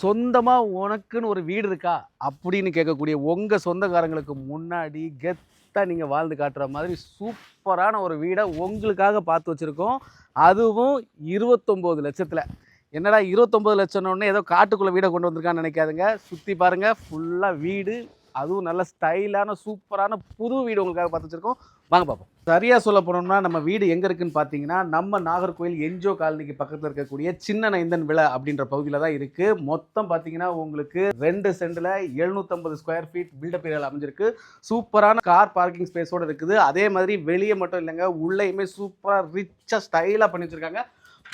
சொந்தமாக உனக்குன்னு ஒரு வீடு இருக்கா அப்படின்னு கேட்கக்கூடிய உங்கள் சொந்தக்காரங்களுக்கு முன்னாடி கெத்தாக நீங்கள் வாழ்ந்து காட்டுற மாதிரி சூப்பரான ஒரு வீடை உங்களுக்காக பார்த்து வச்சுருக்கோம். அதுவும் 29 லட்சத்தில். என்னடா 29 லட்சம்னு ஏதோ காட்டுக்குள்ளே வீடை கொண்டு வந்திருக்கான்னு நினைக்காதுங்க. சுற்றி பாருங்கள், ஃபுல்லாக வீடு, அதுவும் நல்ல ஸ்டைலான சூப்பரான புது வீடு உங்களுக்காக பார்த்து வச்சுருக்கோம். வாங்க பார்ப்போம். சரியாக சொல்ல போனோம்னா நம்ம வீடு எங்கே இருக்குதுன்னு பார்த்தீங்கன்னா, நம்ம நாகர்கோவில் என்ஜோ காலனிக்கு பக்கத்தில் இருக்கக்கூடிய சின்ன நைந்தன் விளை அப்படின்ற பகுதியில் தான் இருக்குது. மொத்தம் பார்த்தீங்கன்னா உங்களுக்கு 2 சென்டில் 750 ஸ்கொயர் ஃபீட் பில்டப் ஏரியாவில் அமைஞ்சிருக்கு. சூப்பரான கார் பார்க்கிங் ஸ்பேஸோடு இருக்குது. அதே மாதிரி வெளியே மட்டும் இல்லைங்க, உள்ளேயுமே சூப்பராக ரிச்சாக ஸ்டைலாக பண்ணி வச்சுருக்காங்க.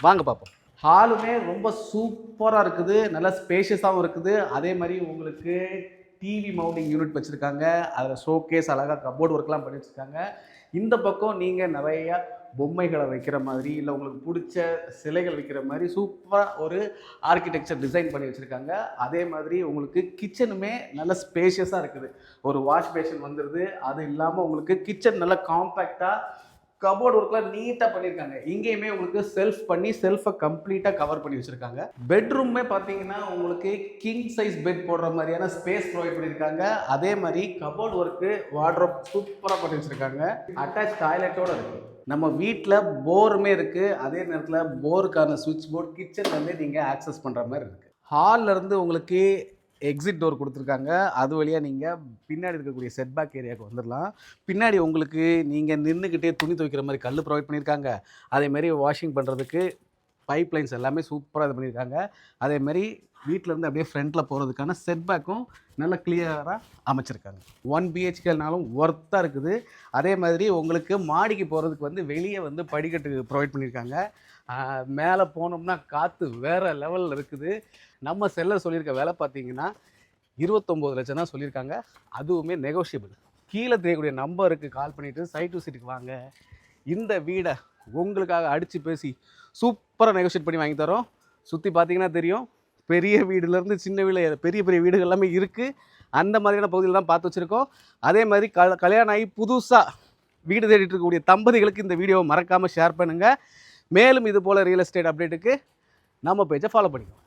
வாங்க பார்ப்போம். ஹாலுமே ரொம்ப சூப்பராக இருக்குது, நல்லா ஸ்பேஷியஸாகவும் இருக்குது. அதே மாதிரி உங்களுக்கு டிவி மவுண்டிங் யூனிட் வச்சுருக்காங்க. அதில் ஷோகேஸ் அழகாக கபோர்டு ஒர்க்லாம் பண்ணி வச்சுருக்காங்க. இந்த பக்கம் நீங்கள் நிறையா பொம்மைகளை வைக்கிற மாதிரி, இல்லை உங்களுக்கு பிடிச்ச சிலைகள் வைக்கிற மாதிரி சூப்பராக ஒரு ஆர்கிடெக்சர் டிசைன் பண்ணி வச்சுருக்காங்க. அதே மாதிரி உங்களுக்கு கிச்சனுமே நல்ல ஸ்பேஷியஸாக இருக்குது. ஒரு வாஷ் பேஷன் வந்துடுது. அது இல்லாமல் உங்களுக்கு கிச்சன் நல்லா காம்பேக்டாக கபோர்டு ஒர்க்லாம் நீட்டாக பண்ணியிருக்காங்க. இங்கேயுமே உங்களுக்கு செல்ஃப் பண்ணி செல்ஃபை கம்ப்ளீட்டாக கவர் பண்ணி வச்சுருக்காங்க. பெட்ரூமே பார்த்தீங்கன்னா உங்களுக்கு கிங் சைஸ் பெட் போடுற மாதிரியான ஸ்பேஸ் ப்ரொவைட் பண்ணியிருக்காங்க. அதே மாதிரி கபோர்டு ஒர்க்கு வார்ட்ரோப் சூப்பராக பண்ணி வச்சுருக்காங்க. அட்டாச் டாய்லெட்டோடு இருக்குது. நம்ம வீட்டில் போருமே இருக்குது. அதே நேரத்தில் போருக்கான சுவிட்ச் போர்டு கிச்சன்லேருந்தே நீங்கள் ஆக்சஸ் பண்ணுற மாதிரி இருக்குது. ஹால்லேருந்து உங்களுக்கு எக்ஸிட் டோர் கொடுத்துருக்காங்க. அது வழியாக நீங்கள் பின்னாடி இருக்கக்கூடிய செட்பேக் ஏரியாவுக்கு வந்துடலாம். பின்னாடி உங்களுக்கு நீங்கள் நின்றுக்கிட்டே துணி துவைக்கிற மாதிரி கல் ப்ரொவைட் பண்ணியிருக்காங்க. அதேமாதிரி வாஷிங் பண்ணுறதுக்கு பைப் லைன்ஸ் எல்லாமே சூப்பராக இது பண்ணியிருக்காங்க. அதேமாதிரி வீட்டிலேருந்து அப்படியே ஃப்ரண்ட்டில் போகிறதுக்கான செட்பேக்கும் நல்லா கிளியராக அமைச்சிருக்காங்க. 1 BHKனாலும் ஒர்த்தாக இருக்குது. அதே மாதிரி உங்களுக்கு மாடிக்கு போகிறதுக்கு வந்து வெளியே வந்து படிக்கட்டு ப்ரொவைட் பண்ணியிருக்காங்க. மேலே போனோம்னா காற்று வேறு லெவலில் இருக்குது. நம்ம செல்லர் சொல்லியிருக்க விலை பார்த்தீங்கன்னா 29 லட்சம் தான் சொல்லியிருக்காங்க. அதுவுமே நெகோஷியபிள். கீழே தெரியக்கூடிய நம்பருக்கு கால் பண்ணிவிட்டு சைட் டு சைட்டுக்கு வாங்க. இந்த வீடை உங்களுக்காக அடித்து பேசி சூப்பராக நெகோஷியேட் பண்ணி வாங்கி தரோம். சுற்றி பார்த்தீங்கன்னா தெரியும், பெரிய வீடுலேருந்து சின்ன வீடு, பெரிய பெரிய வீடுகள் எல்லாமே இருக்குது. அந்த மாதிரியான பகுதியில் தான் பார்த்து வச்சுருக்கோம். அதே மாதிரி கல்யாணம் ஆகி புதுசாக வீடு தேடிட்டு இருக்கக்கூடிய தம்பதிகளுக்கு இந்த வீடியோவை மறக்காமல் ஷேர் பண்ணுங்கள். மேலும் இது போல் ரியல் எஸ்டேட் அப்டேட்டுக்கு நம்ம பேஜை ஃபாலோ பண்ணிக்கோங்க.